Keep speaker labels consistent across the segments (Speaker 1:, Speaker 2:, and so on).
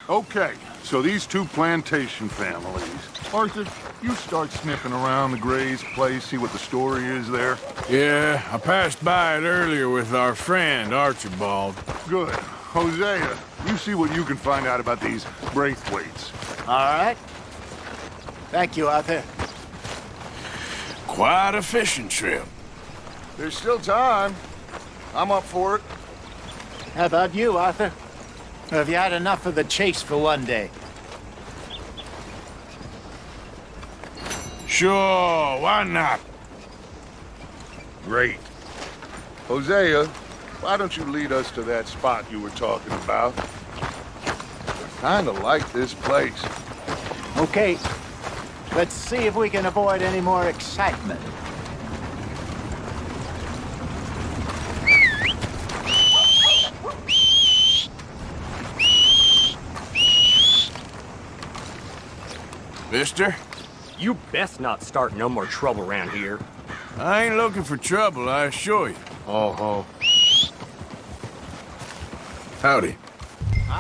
Speaker 1: Okay, so these two plantation families. Arthur, you start sniffing around the Gray's place, see what the story is there.
Speaker 2: Yeah, I passed by it earlier with our friend, Archibald.
Speaker 1: Good. Hosea, you see what you can find out about these Braithwaites.
Speaker 3: All right. Thank you, Arthur.
Speaker 2: Quite a fishing trip.
Speaker 1: There's still time. I'm up for it.
Speaker 3: How about you, Arthur? Or have you had enough of the chase for one day?
Speaker 2: Sure, why not?
Speaker 1: Great. Hosea, why don't you lead us to that spot you were talking about? I kinda like this place.
Speaker 3: Okay. Let's see if we can avoid any more excitement.
Speaker 2: Mister?
Speaker 4: You best not start no more trouble around here.
Speaker 2: I ain't looking for trouble, I assure you.
Speaker 1: Oh.
Speaker 2: Howdy.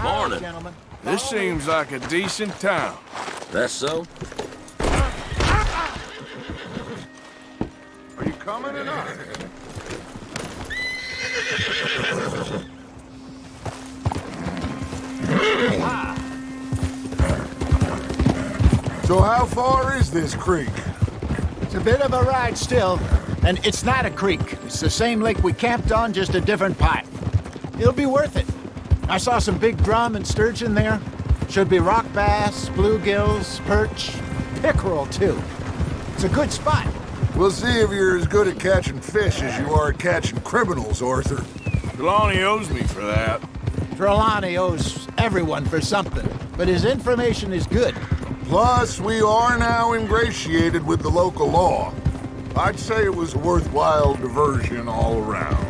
Speaker 3: Morning, gentlemen.
Speaker 2: This seems like a decent town.
Speaker 5: That's so?
Speaker 1: Are you coming or not? So how far is this creek?
Speaker 3: It's a bit of a ride still, and it's not a creek. It's the same lake we camped on, just a different path. It'll be worth it. I saw some big drum and sturgeon there. Should be rock bass, bluegills, perch, pickerel too. It's a good spot.
Speaker 1: We'll see if you're as good at catching fish as you are at catching criminals, Arthur.
Speaker 2: Trelawney owes me for that.
Speaker 3: Trelawney owes everyone for something, but his information is good.
Speaker 1: Plus, we are now ingratiated with the local law. I'd say it was a worthwhile diversion all around.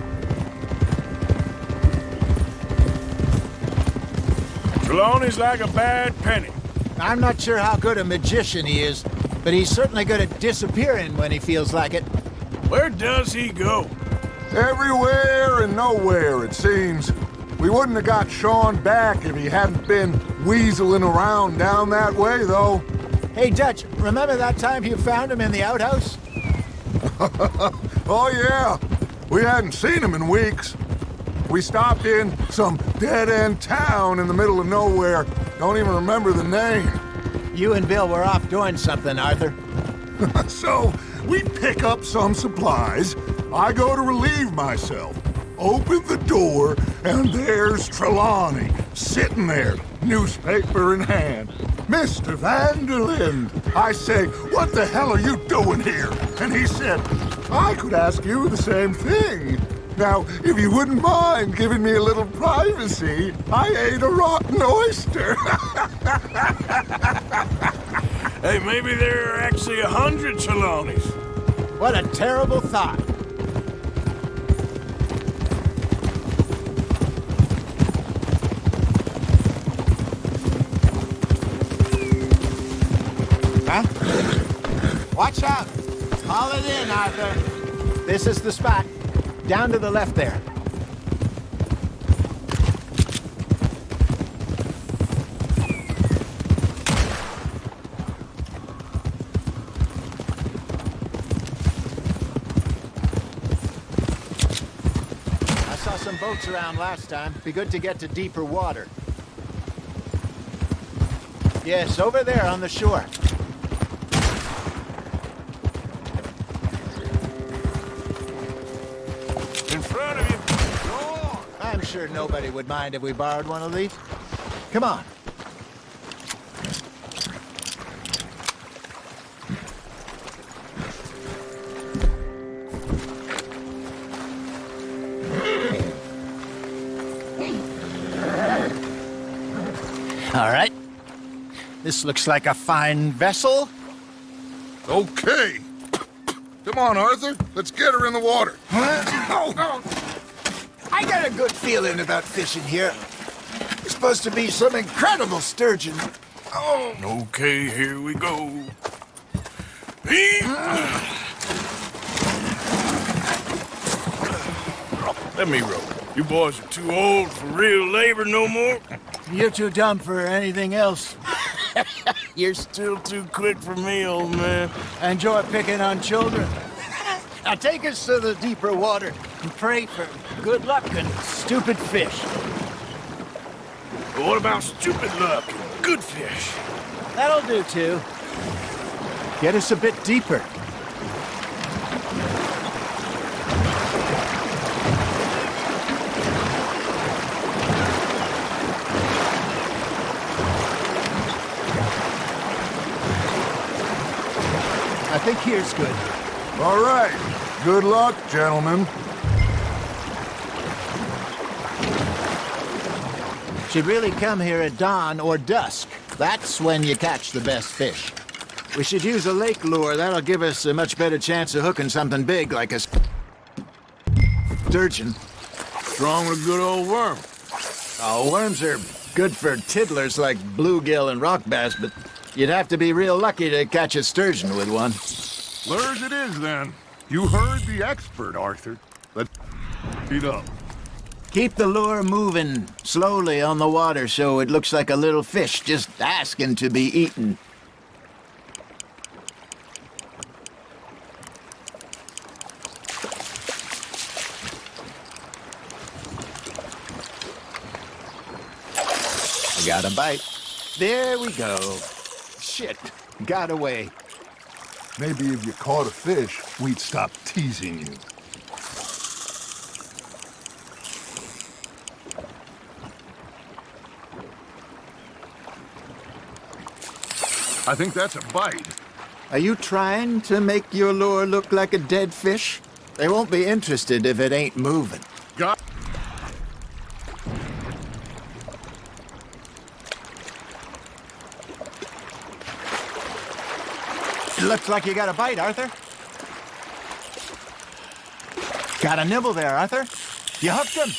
Speaker 2: Trelawney's like a bad penny.
Speaker 3: I'm not sure how good a magician he is, but he's certainly good at disappearing when he feels like it.
Speaker 2: Where does he go?
Speaker 1: Everywhere and nowhere, it seems. We wouldn't have got Sean back if he hadn't been weaseling around down that way, though.
Speaker 3: Hey, Dutch, remember that time you found him in the outhouse?
Speaker 1: Oh, yeah. We hadn't seen him in weeks. We stopped in some dead-end town in the middle of nowhere. Don't even remember the name.
Speaker 3: You and Bill were off doing something, Arthur.
Speaker 1: So, we pick up some supplies. I go to relieve myself. Open the door, and there's Trelawney, sitting there, newspaper in hand. Mr. Van der Linde. I say, what the hell are you doing here? And he said, I could ask you the same thing. Now, if you wouldn't mind giving me a little privacy, I ate a rotten oyster.
Speaker 2: Hey, maybe there are actually 100 Trelawneys.
Speaker 3: What a terrible thought. Huh? Watch out! Haul it in, Arthur. This is the spot. Down to the left there. I saw some boats around last time. Be good to get to deeper water. Yes, over there on the shore.
Speaker 2: In front of you. Go on.
Speaker 3: I'm sure nobody would mind if we borrowed one of these. Come on. All right. This looks like a fine vessel.
Speaker 1: Okay. Come on, Arthur. Let's get her in the water.
Speaker 3: I got a good feeling about fishing here. There's supposed to be some incredible sturgeon. Oh,
Speaker 2: Okay, here we go. Let me row. You boys are too old for real labor no more.
Speaker 3: You're too dumb for anything else.
Speaker 2: You're still too quick for me, old man.
Speaker 3: Enjoy picking on children. Now take us to the deeper water and pray for good luck and stupid fish.
Speaker 2: But what about stupid luck and good fish?
Speaker 3: That'll do, too. Get us a bit deeper. I think here's good.
Speaker 1: All right. Good luck, gentlemen.
Speaker 3: Should really come here at dawn or dusk. That's when you catch the best fish. We should use a lake lure. That'll give us a much better chance of hooking something big like a sturgeon.
Speaker 2: Strong with a good old worm.
Speaker 3: Oh, worms are good for tiddlers like bluegill and rock bass, but you'd have to be real lucky to catch a sturgeon with one.
Speaker 1: Lures it is, then. You heard the expert, Arthur. Let's speed up.
Speaker 3: Keep the lure moving slowly on the water so it looks like a little fish just asking to be eaten. I got a bite. There we go. Shit, got away.
Speaker 1: Maybe if you caught a fish, we'd stop teasing you. I think that's a bite.
Speaker 3: Are you trying to make your lure look like a dead fish? They won't be interested if it ain't moving.
Speaker 1: Got.
Speaker 3: Looks like you got a bite, Arthur. Got a nibble there, Arthur. You hooked him.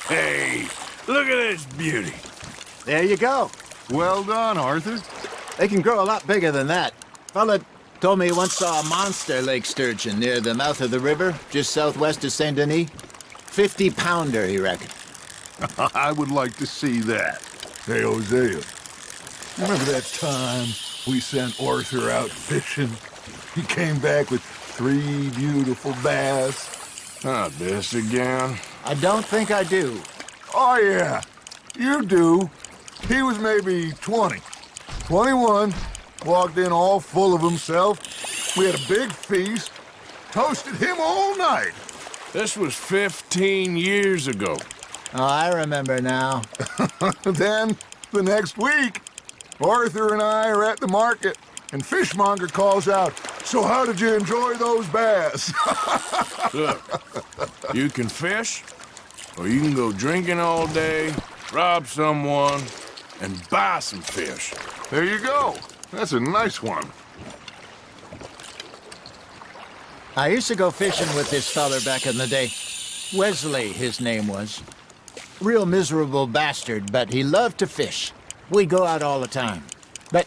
Speaker 2: Hey, look at this beauty.
Speaker 3: There you go.
Speaker 1: Well done, Arthur.
Speaker 3: They can grow a lot bigger than that. Fella told me he once saw a monster lake sturgeon near the mouth of the river, just southwest of Saint Denis. 50-pounder, he reckoned.
Speaker 1: I would like to see that. Hey, Hosea. Remember that time we sent Arthur out fishing? He came back with 3 beautiful bass.
Speaker 2: Not this again.
Speaker 3: I don't think I do.
Speaker 1: Oh, yeah. You do. He was maybe 20. 21. Walked in all full of himself. We had a big feast. Toasted him all night.
Speaker 2: This was 15 years ago.
Speaker 3: Oh, I remember now.
Speaker 1: Then, the next week, Arthur and I are at the market, and Fishmonger calls out, "So how did you enjoy those bass?"
Speaker 2: Look, you can fish, or you can go drinking all day, rob someone, and buy some fish.
Speaker 1: There you go. That's a nice one.
Speaker 3: I used to go fishing with this feller back in the day. Wesley, his name was. Real miserable bastard, but he loved to fish. We'd go out all the time. But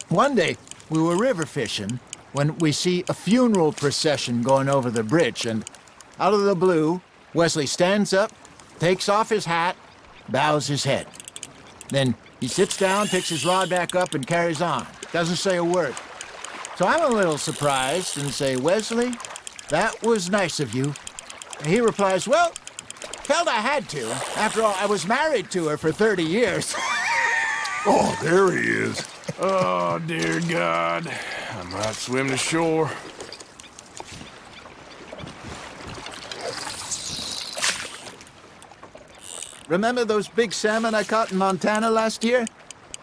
Speaker 3: one day, we were river fishing when we see a funeral procession going over the bridge, and out of the blue, Wesley stands up, takes off his hat, bows his head. Then he sits down, picks his rod back up, and carries on. Doesn't say a word. So I'm a little surprised and say, "Wesley, that was nice of you." And he replies, "Well, felt I had to. After all, I was married to her for 30 years.
Speaker 1: Oh, there he is.
Speaker 2: Oh, dear God. I might swim to shore.
Speaker 3: Remember those big salmon I caught in Montana last year?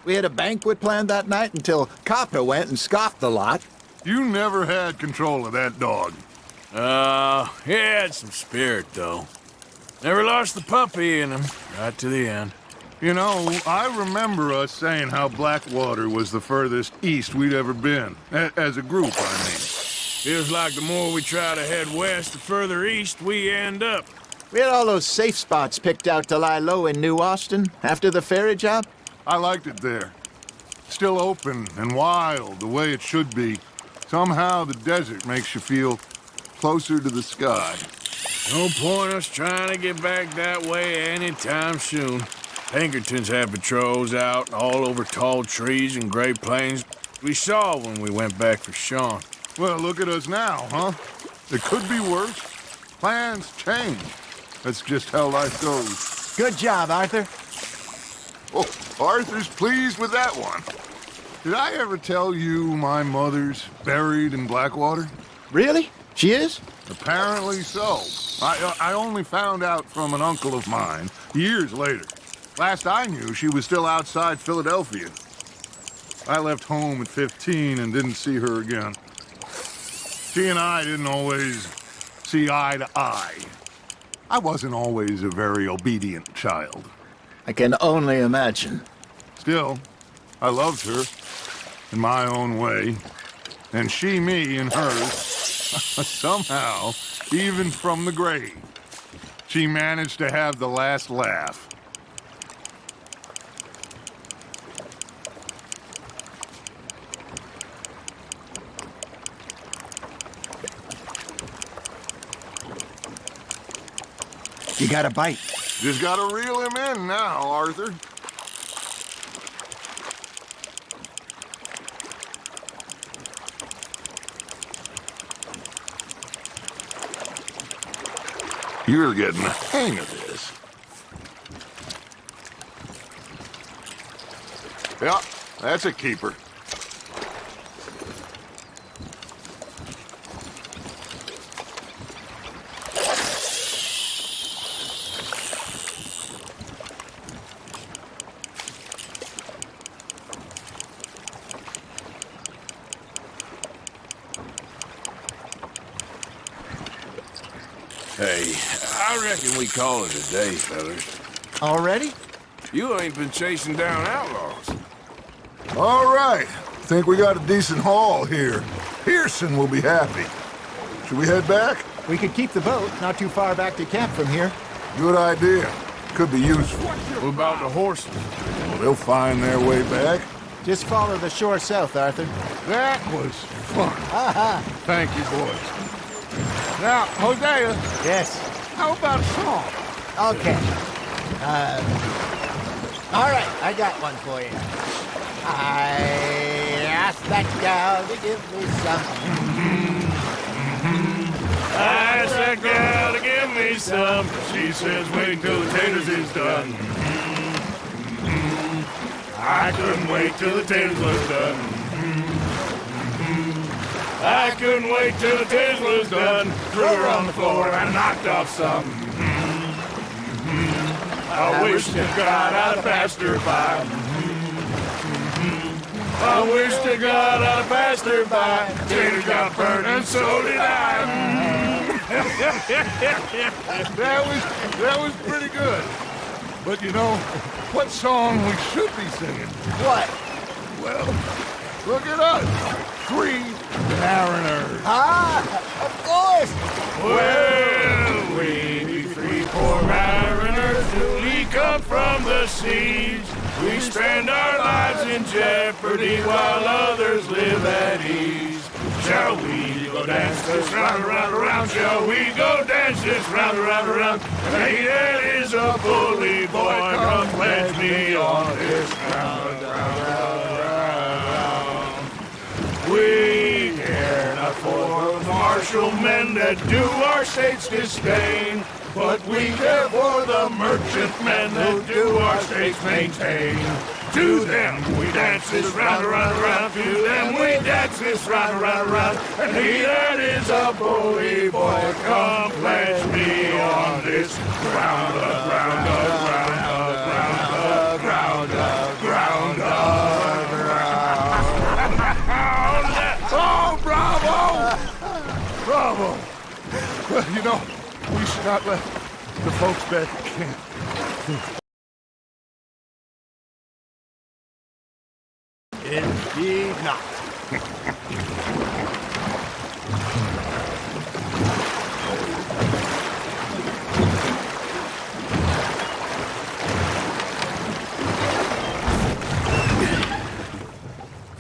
Speaker 3: We had a banquet planned that night until Copper went and scoffed the lot.
Speaker 1: You never had control of that dog.
Speaker 2: He had some spirit, though. Never lost the puppy in him, right to the end.
Speaker 1: You know, I remember us saying how Blackwater was the furthest east we'd ever been. As a group, I mean.
Speaker 2: Feels like the more we try to head west, the further east we end up.
Speaker 3: We had all those safe spots picked out to lie low in New Austin after the ferry job.
Speaker 1: I liked it there. Still open and wild, the way it should be. Somehow the desert makes you feel closer to the sky.
Speaker 2: No point us trying to get back that way anytime soon. Pinkertons had patrols out all over tall trees and Great Plains. We saw when we went back for Sean.
Speaker 1: Well, look at us now, huh? It could be worse. Plans change. That's just how life goes.
Speaker 3: Good job, Arthur.
Speaker 1: Oh, Arthur's pleased with that one. Did I ever tell you my mother's buried in Blackwater?
Speaker 3: Really? She is?
Speaker 1: Apparently so. I only found out from an uncle of mine years later. Last I knew, she was still outside Philadelphia. I left home at 15 and didn't see her again. She and I didn't always see eye to eye. I wasn't always a very obedient child.
Speaker 3: I can only imagine.
Speaker 1: Still, I loved her in my own way, and she me in hers. Somehow, even from the grave, she managed to have the last laugh.
Speaker 3: You got a bite.
Speaker 1: Just gotta reel him in now, Arthur. You're getting the hang of this. Yeah, that's a keeper.
Speaker 2: Hey, I reckon we call it a day, fellas.
Speaker 3: Already?
Speaker 2: You ain't been chasing down outlaws.
Speaker 1: All right. Think we got a decent haul here. Pearson will be happy. Should we head back?
Speaker 3: We could keep the boat not too far back to camp from here.
Speaker 1: Good idea. Could be useful.
Speaker 2: What about the horses?
Speaker 1: Well, they'll find their way back.
Speaker 3: Just follow the shore south, Arthur.
Speaker 1: That was fun. Thank you, boys. Now, Hosea,
Speaker 3: Yes.
Speaker 1: how about a song?
Speaker 3: Okay. All right, I got one for you. I asked that gal to give me some.
Speaker 2: I asked that gal to give me some. She says, wait till the taters is done. I couldn't wait till the taters was done. I couldn't wait till the taters was done. Threw her on the floor and knocked off some. I wish to God I'd have passed her by. I wish to God I'd have passed her by. Taters got burned and so did I.
Speaker 1: That was pretty good. But you know, what song we should be singing?
Speaker 3: What?
Speaker 1: Well, look at us. 3 mariners.
Speaker 3: Of course!
Speaker 2: Well, we be 3 poor mariners newly come from the seas. We spend our lives in jeopardy while others live at ease. Shall we go dance this round, around, around? Shall we go dance this round, around, around? Hey, that is a bully boy, come pledge me on this ground, We care not for the martial men that do our state's disdain, but we care for the merchant men that do our state's maintain. To them we dance this round, around, around. To them we dance this round, around, around. And he that is a bully boy, come pledge me on this ground, ground, ground, ground, ground, ground, ground, ground. Oh, brother!
Speaker 1: trouble. Well, you know, we should not let the folks back at camp.
Speaker 3: Indeed not.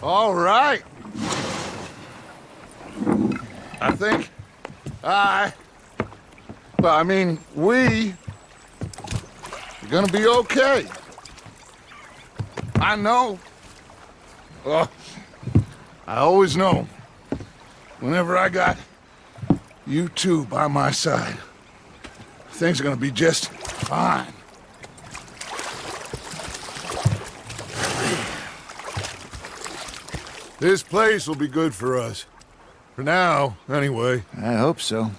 Speaker 1: All right. I think we are gonna be okay. I know. I always know. Whenever I got you two by my side, things are gonna be just fine. This place will be good for us. For now, anyway.
Speaker 3: I hope so.